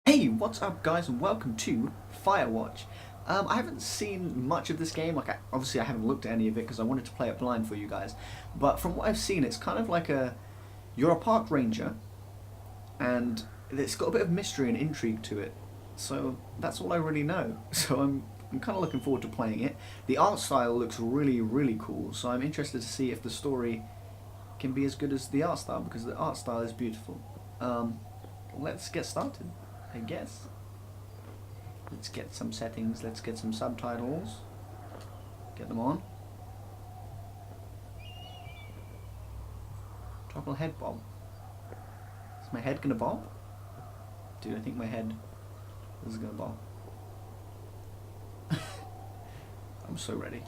Hey, what's up guys and welcome to Firewatch. I haven't seen much of this game, obviously I haven't looked at any of it because I wanted to play it blind for you guys, but from what I've seen it's kind of like you're a park ranger and it's got a bit of mystery and intrigue to it, so that's all I really know. So I'm kind of looking forward to playing it. The art style looks really cool, so I'm interested to see if the story can be as good as the art style, because the art style is beautiful. Let's get started, I guess. Let's get some settings, let's get some subtitles. Get them on. Toggle head bob. Is my head gonna bob? Dude, I think my head is gonna bob. I'm so ready.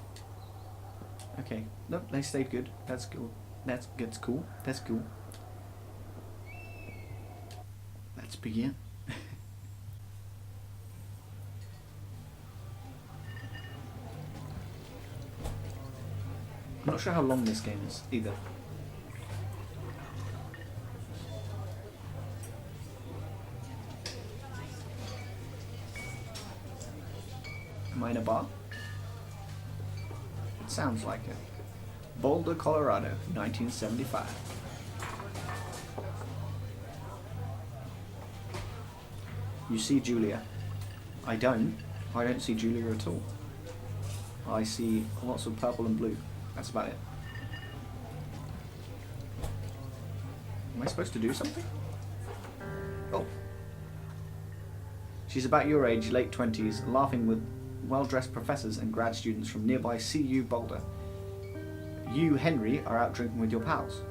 Okay, nope, they stayed good. That's cool. That's cool. That's cool. Let's begin. I'm not sure how long this game is either. Am I in a bar? It sounds like it. Boulder, Colorado, 1975. You see Julia. I don't see Julia at all. I see lots of purple and blue. That's about it. Am I supposed to do something? Oh. She's about your age, late 20s, laughing with well-dressed professors and grad students from nearby CU Boulder. You, Henry, are out drinking with your pals.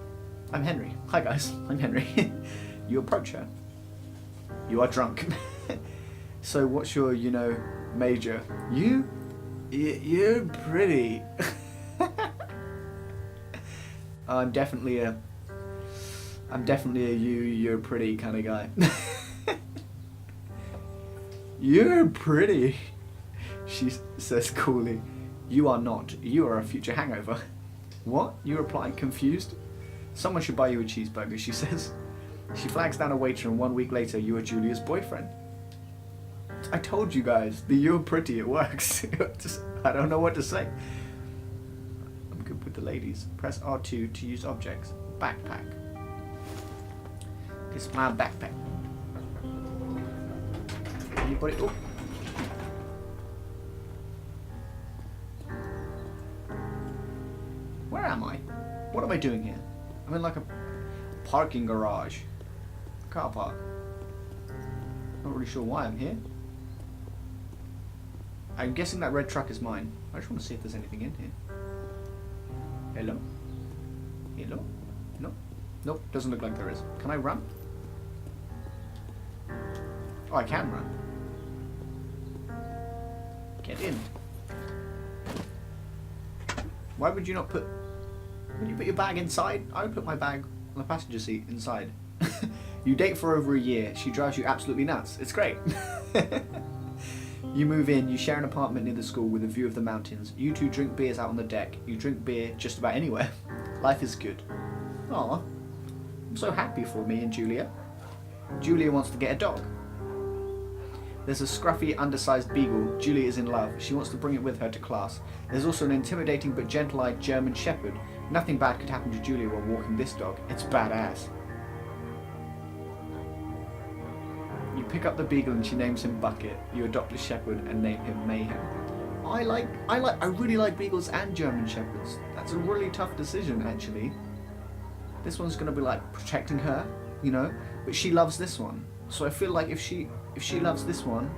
I'm Henry. Hi guys, I'm Henry. You approach her. You are drunk. So what's your, major? You're pretty. I'm definitely a you're pretty kind of guy. You're pretty, she says coolly. You are not. You are a future hangover. What? You reply, confused. Someone should buy you a cheeseburger, she says. She flags down a waiter, and 1 week later you are Julia's boyfriend. I told you guys, the you're pretty, it works. I don't know what to say. I'm good with the ladies. Press R2 to use objects. Backpack. It's my backpack. Anybody? Oh. Where am I? What am I doing here? I'm in like a parking garage. Car park. Not really sure why I'm here. I'm guessing that red truck is mine. I just want to see if there's anything in here. Hello? Hello? No? Nope, doesn't look like there is. Can I run? Oh, I can run. Get in. Why would you not put... Would you put your bag inside? I would put my bag on the passenger seat inside. You date for over a year. She drives you absolutely nuts. It's great. You move in, you share an apartment near the school with a view of the mountains. You two drink beers out on the deck. You drink beer just about anywhere. Life is good. Aw, I'm so happy for me and Julia. Julia wants to get a dog. There's a scruffy, undersized beagle. Julia is in love. She wants to bring it with her to class. There's also an intimidating but gentle-eyed German Shepherd. Nothing bad could happen to Julia while walking this dog. It's badass. You pick up the beagle and she names him Bucket. You adopt a shepherd and name him Mayhem. I really like beagles and German shepherds. That's a really tough decision, actually. This one's gonna be like protecting her, but she loves this one. So I feel like if she loves this one,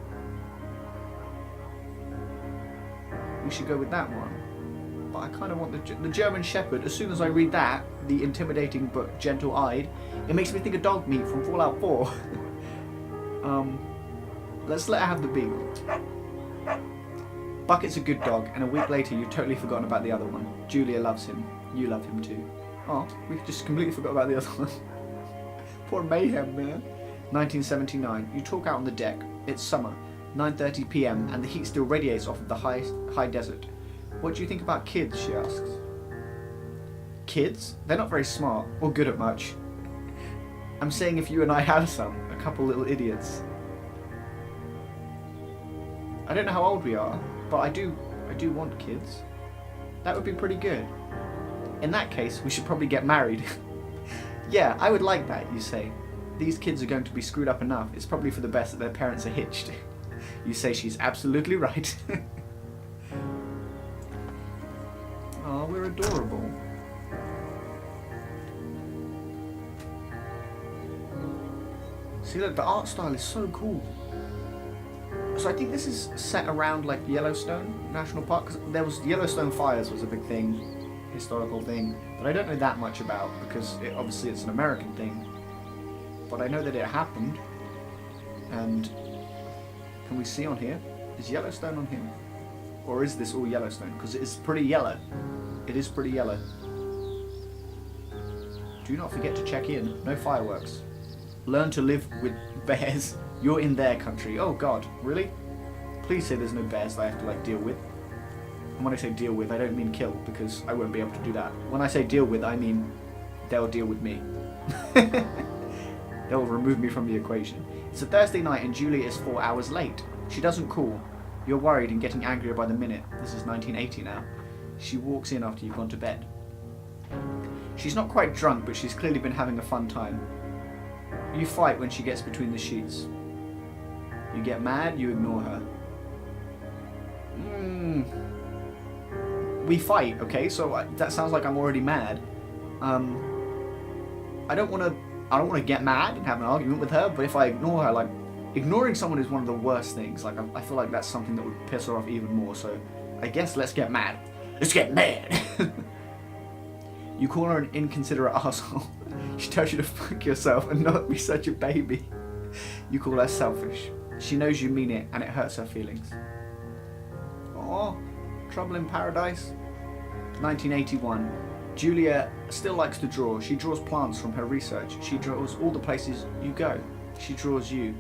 we should go with that one. But I kind of want the German Shepherd. As soon as I read that, the intimidating but gentle-eyed, it makes me think of dog meat from Fallout 4. Let's let her have the beagle. Bucket's a good dog, and a week later you've totally forgotten about the other one. Julia loves him. You love him too. Oh, we just completely forgot about the other one. Poor Mayhem, man. 1979. You talk out on the deck. It's summer. 9:30 p.m. and the heat still radiates off of the high desert. What do you think about kids? She asks. Kids? They're not very smart or good at much. I'm saying if you and I have some, a couple little idiots. I don't know how old we are, but I do want kids. That would be pretty good. In that case, we should probably get married. Yeah, I would like that, you say. These kids are going to be screwed up enough. It's probably for the best that their parents are hitched. You say she's absolutely right. Oh, we're adorable. See, look, the art style is so cool. So I think this is set around like Yellowstone National Park, because there was Yellowstone fires was a big thing, historical thing, that I don't know that much about because obviously it's an American thing. But I know that it happened, and can we see on here? Is Yellowstone on here? Or is this all Yellowstone? Because it is pretty yellow. It is pretty yellow. Do not forget to check in. No fireworks. Learn to live with bears. You're in their country. Oh god, really? Please say there's no bears that I have to like deal with. And when I say deal with, I don't mean kill, because I won't be able to do that. When I say deal with, I mean they'll deal with me. They'll remove me from the equation. It's a Thursday night and Julia is 4 hours late. She doesn't call. You're worried and getting angrier by the minute. This is 1980 now. She walks in after you've gone to bed. She's not quite drunk, but she's clearly been having a fun time. You fight when she gets between the sheets. You get mad, you ignore her. We fight, okay? So that sounds like I'm already mad. I don't want to get mad and have an argument with her, but if I ignore her, like, ignoring someone is one of the worst things. Like, I feel like that's something that would piss her off even more, so I guess let's get mad. Let's get mad! You call her an inconsiderate asshole. She tells you to fuck yourself and not be such a baby. You call her selfish. She knows you mean it, and it hurts her feelings. Aww, trouble in paradise. 1981. Julia still likes to draw. She draws plants from her research. She draws all the places you go. She draws you.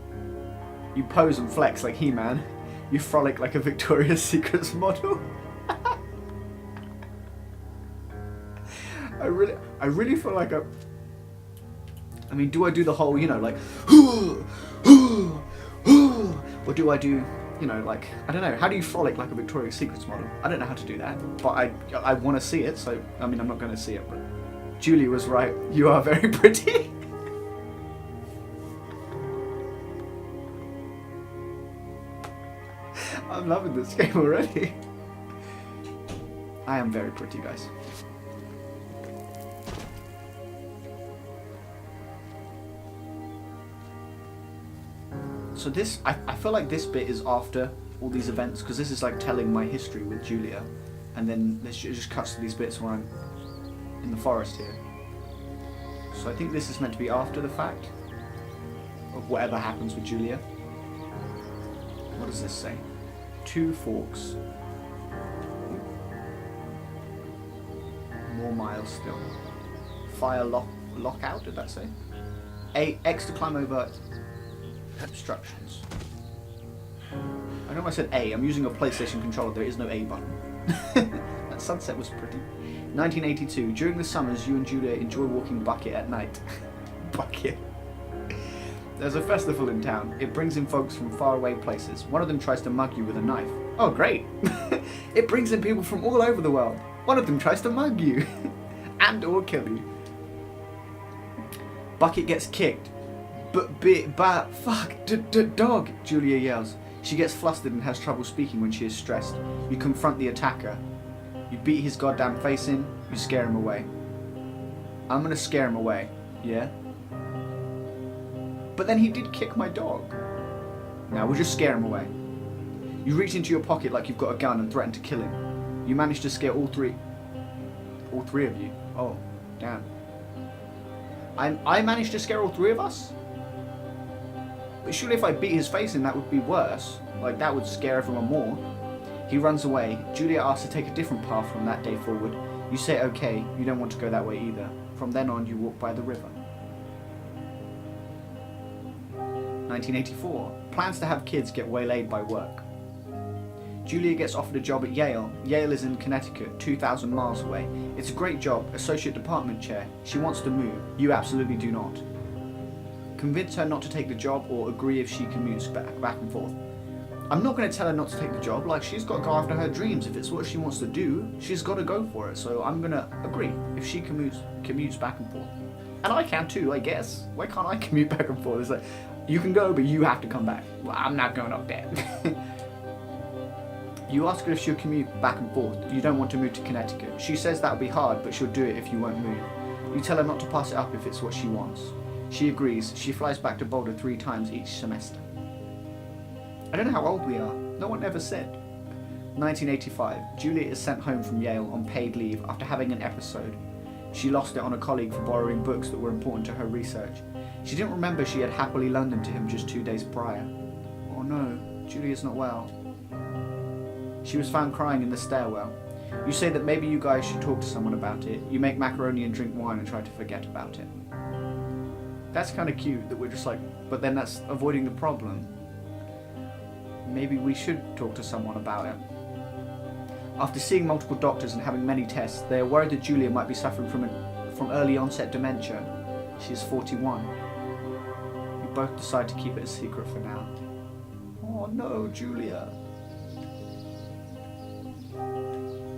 You pose and flex like He-Man. You frolic like a Victoria's Secrets model. I really feel like I mean, do I do the whole, you know, like, or do I do, you know, like, I don't know, how do you frolic like a Victoria's Secrets model? I don't know how to do that, but I want to see it, so, I mean, I'm not going to see it, but Julie was right, you are very pretty. I'm loving this game already. I am very pretty, guys. So this, I feel like this bit is after all these events, because this is like telling my history with Julia, and then this just cuts to these bits where I'm in the forest here. So I think this is meant to be after the fact of whatever happens with Julia. What does this say? 2 forks. More miles still. Fire lockout, did that say? X to climb over obstructions. I know I said A. I'm using a PlayStation controller. There is no A button. That sunset was pretty. 1982. During the summers, you and Julia enjoy walking Bucket at night. Bucket. There's a festival in town. It brings in folks from faraway places. One of them tries to mug you with a knife. Oh, great. It brings in people from all over the world. One of them tries to mug you. And or kill you. Bucket gets kicked. Fuck, dog, Julia yells. She gets flustered and has trouble speaking when she is stressed. You confront the attacker. You beat his goddamn face in, you scare him away. I'm gonna scare him away, yeah? But then he did kick my dog. Now we'll just scare him away. You reach into your pocket like you've got a gun and threaten to kill him. You manage to scare all three of you. Oh, damn. I managed to scare all 3 of us? But surely if I beat his face in, that would be worse. Like, that would scare everyone more. He runs away. Julia asks to take a different path from that day forward. You say okay, you don't want to go that way either. From then on, you walk by the river. 1984. Plans to have kids get waylaid by work. Julia gets offered a job at Yale. Yale is in Connecticut, 2,000 miles away. It's a great job, associate department chair. She wants to move. You absolutely do not. Convince her not to take the job or agree if she commutes back and forth. I'm not going to tell her not to take the job. Like, she's got to go after her dreams. If it's what she wants to do, she's got to go for it. So I'm going to agree if she commutes back and forth. And I can too, I guess. Why can't I commute back and forth? It's like, you can go, but you have to come back. Well, I'm not going up there. You ask her if she'll commute back and forth. You don't want to move to Connecticut. She says that'll be hard, but she'll do it if you won't move. You tell her not to pass it up if it's what she wants. She agrees. She flies back to Boulder 3 times each semester. I don't know how old we are. No one ever said. 1985. Julia is sent home from Yale on paid leave after having an episode. She lost it on a colleague for borrowing books that were important to her research. She didn't remember she had happily loaned them to him just 2 days prior. Oh no, Julia's not well. She was found crying in the stairwell. You say that maybe you guys should talk to someone about it. You make macaroni and drink wine and try to forget about it. That's kind of cute that we're just like, but then that's avoiding the problem. Maybe we should talk to someone about it. After seeing multiple doctors and having many tests, they are worried that Julia might be suffering from early onset dementia. She is 41. We both decide to keep it a secret for now. Oh no, Julia.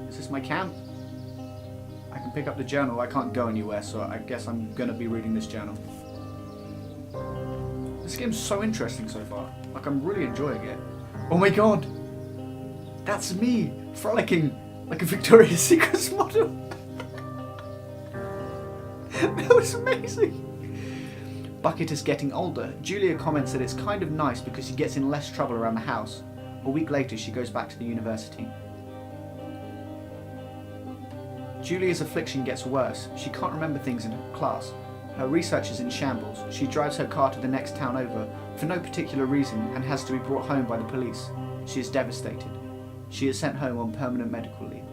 Is this my camp? I can pick up the journal. I can't go anywhere, so I guess I'm gonna be reading this journal. This game's so interesting so far. Like, I'm really enjoying it. Oh my god! That's me! Frolicking like a Victoria's Secret model! That was amazing! Bucket is getting older. Julia comments that it's kind of nice because she gets in less trouble around the house. A week later, she goes back to the university. Julia's affliction gets worse. She can't remember things in her class. Her research is in shambles. She drives her car to the next town over for no particular reason and has to be brought home by the police. She is devastated. She is sent home on permanent medical leave.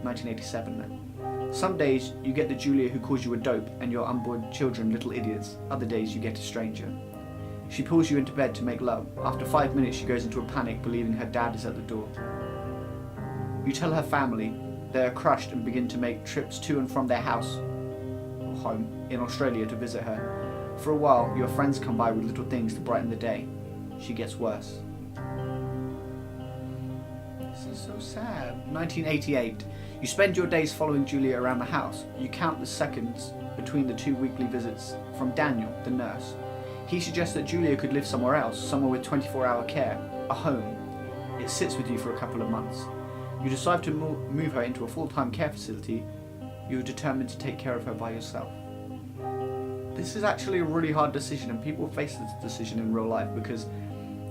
1987 then. Some days you get the Julia who calls you a dope and your unborn children little idiots. Other days you get a stranger. She pulls you into bed to make love. After 5 minutes she goes into a panic believing her dad is at the door. You tell her family. They are crushed and begin to make trips to and from their house or home in Australia to visit her. For a while, your friends come by with little things to brighten the day. She gets worse. This is so sad. 1988. You spend your days following Julia around the house. You count the seconds between the 2 weekly visits from Daniel, the nurse. He suggests that Julia could live somewhere else, somewhere with 24-hour care, a home. It sits with you for a couple of months. You decide to move her into a full-time care facility. You are determined to take care of her by yourself. This is actually a really hard decision, and people face this decision in real life because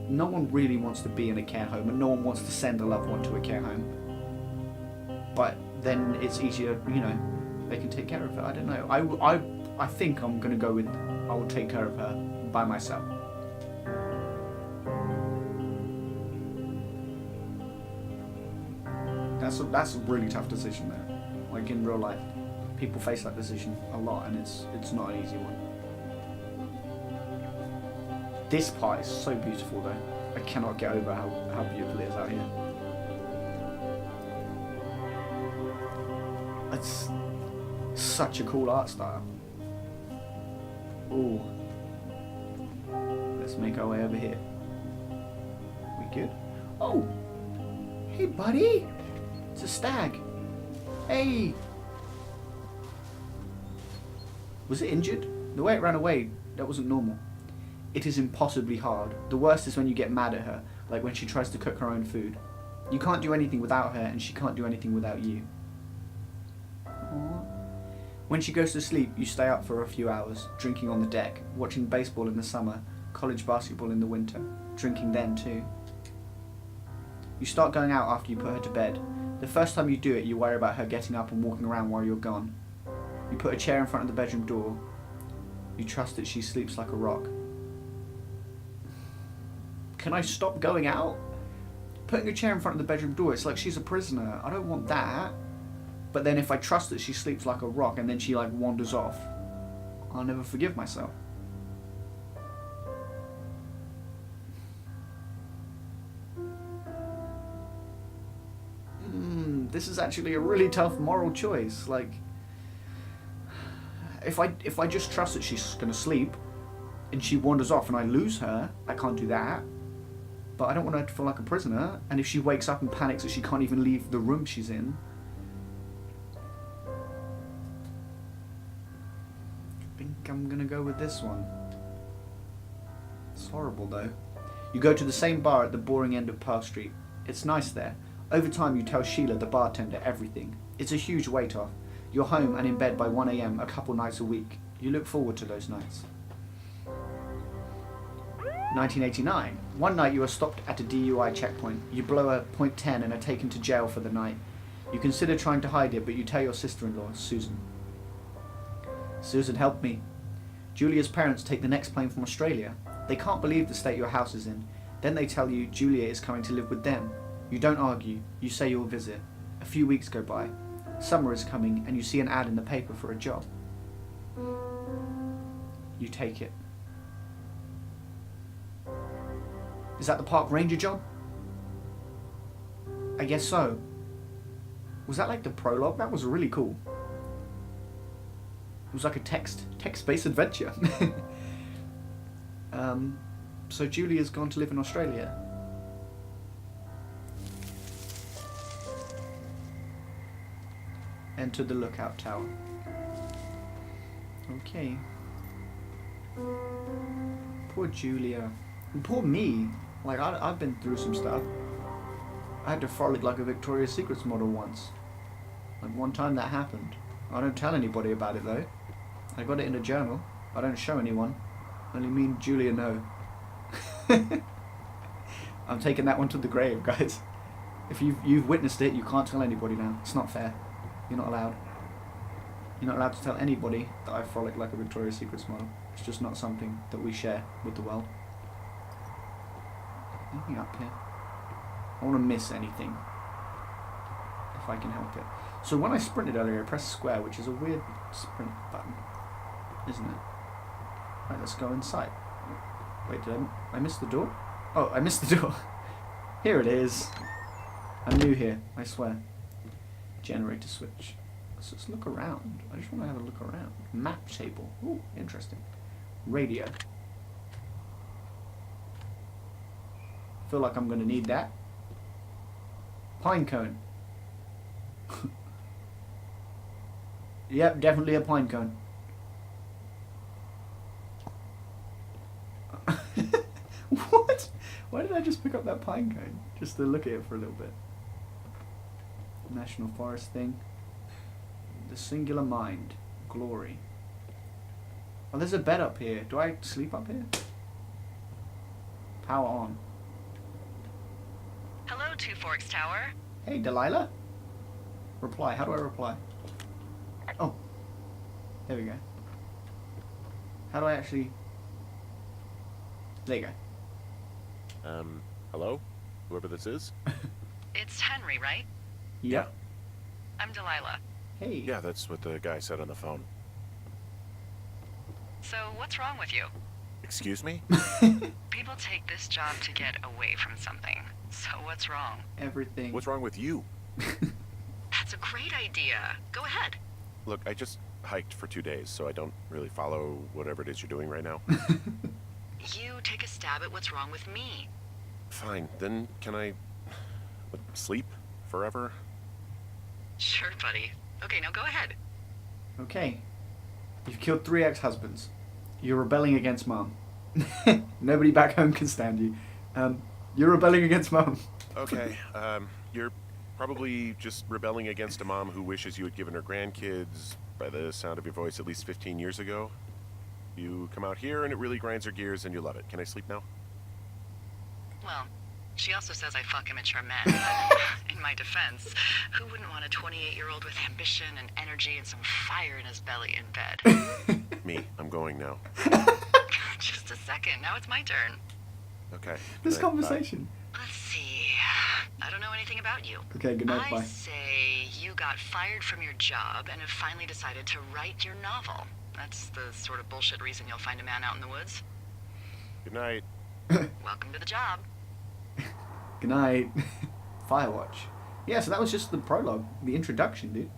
no one really wants to be in a care home and no one wants to send a loved one to a care home. But then it's easier, you know, they can take care of her. I don't know. I think I'm going to go with I will take care of her by myself. That's a really tough decision there. Like in real life, people face that decision a lot, and it's not an easy one. This part is so beautiful though. I cannot get over how beautiful it is out here. It's such a cool art style. Ooh. Let's make our way over here. We good? Oh! Hey buddy! It's a stag. Hey! Was it injured? The way it ran away, that wasn't normal. It is impossibly hard. The worst is when you get mad at her, like when she tries to cook her own food. You can't do anything without her, and she can't do anything without you. Aww. When she goes to sleep, you stay up for a few hours, drinking on the deck, watching baseball in the summer, college basketball in the winter, drinking then too. You start going out after you put her to bed. The first time you do it, you worry about her getting up and walking around while you're gone. You put a chair in front of the bedroom door. You trust that she sleeps like a rock. Can I stop going out? Putting a chair in front of the bedroom door, it's like she's a prisoner. I don't want that. But then if I trust that she sleeps like a rock and then she like wanders off, I'll never forgive myself. This is actually a really tough moral choice. Like, if I just trust that she's gonna sleep and she wanders off and I lose her, I can't do that. But I don't want her to feel like a prisoner. And if she wakes up and panics that she can't even leave the room she's in. I think I'm going to go with this one. It's horrible though. You go to the same bar at the boring end of Pearl Street. It's nice there. Over time you tell Sheila, the bartender, everything. It's a huge weight off. You're home and in bed by 1 AM a couple nights a week. You look forward to those nights. 1989. One night you are stopped at a DUI checkpoint. You blow a .10 and are taken to jail for the night. You consider trying to hide it, but you tell your sister-in-law, Susan. Susan, help me. Julia's parents take the next plane from Australia. They can't believe the state your house is in. Then they tell you Julia is coming to live with them. You don't argue. You say you'll visit. A few weeks go by. Summer is coming and you see an ad in the paper for a job. You take it. Is that the park ranger job? I guess so. Was that like the prologue? That was really cool. It was like a text-based adventure. So Julia's gone to live in Australia. Enter the lookout tower. Okay. Poor Julia. And poor me. Like, I've been through some stuff. I had to frolic like a Victoria's Secrets model once. Like, one time that happened. I don't tell anybody about it, though. I got it in a journal. I don't show anyone. Only me and Julia know. I'm taking that one to the grave, guys. If you've witnessed it, you can't tell anybody now. It's not fair. You're not allowed. You're not allowed to tell anybody that I frolic like a Victoria's Secrets model. It's just not something that we share with the world. Anything up here? I don't want to miss anything. If I can help it. So when I sprinted earlier, I pressed square, which is a weird sprint button. Isn't it? Right, let's go inside. Wait, did I miss the door? Oh, I missed the door. Here it is. I'm new here, I swear. Generator switch. Let's just look around. I just want to have a look around. Map table. Ooh, interesting. Radio. Feel like I'm going to need that. Pine cone. Yep, definitely a pine cone. What? Why did I just pick up that pine cone? Just to look at it for a little bit. National Forest thing. The Singular Mind. Glory. Oh, there's a bed up here. Do I sleep up here? Power on. Hello, Two Forks Tower. Hey, Delilah. Reply. How do I reply? Oh. There we go. How do I actually... There you go. Hello? Whoever this is? It's Henry, right? Yep. I'm Delilah. Hey. Yeah, that's what the guy said on the phone. So, what's wrong with you? Excuse me? People take this job to get away from something. So, what's wrong? Everything. What's wrong with you? That's a great idea. Go ahead. Look, I just hiked for 2 days, so I don't really follow whatever it is you're doing right now. You take a stab at what's wrong with me. Fine, then can I... sleep? Forever? Sure, buddy. Okay, now go ahead. Okay. You've killed 3 ex-husbands. You're rebelling against Mom. Nobody back home can stand you. You're rebelling against Mom. Okay, you're probably just rebelling against a mom who wishes you had given her grandkids, by the sound of your voice, at least 15 years ago. You come out here and it really grinds her gears and you love it. Can I sleep now? Well, she also says I fuck immature men, but in my defense, who wouldn't want a 28-year-old with ambition and energy and some fire in his belly in bed? Me, I'm going now. Just a second, now it's my turn. Okay. This Good night. conversation. Let's see. I don't know anything about you. Okay, good night, I bye. say you got fired from your job and have finally decided to write your novel. That's the sort of bullshit reason you'll find a man out in the woods. Good night. Welcome to the job. Good night. Firewatch. Yeah, so that was just the prologue, the introduction, dude.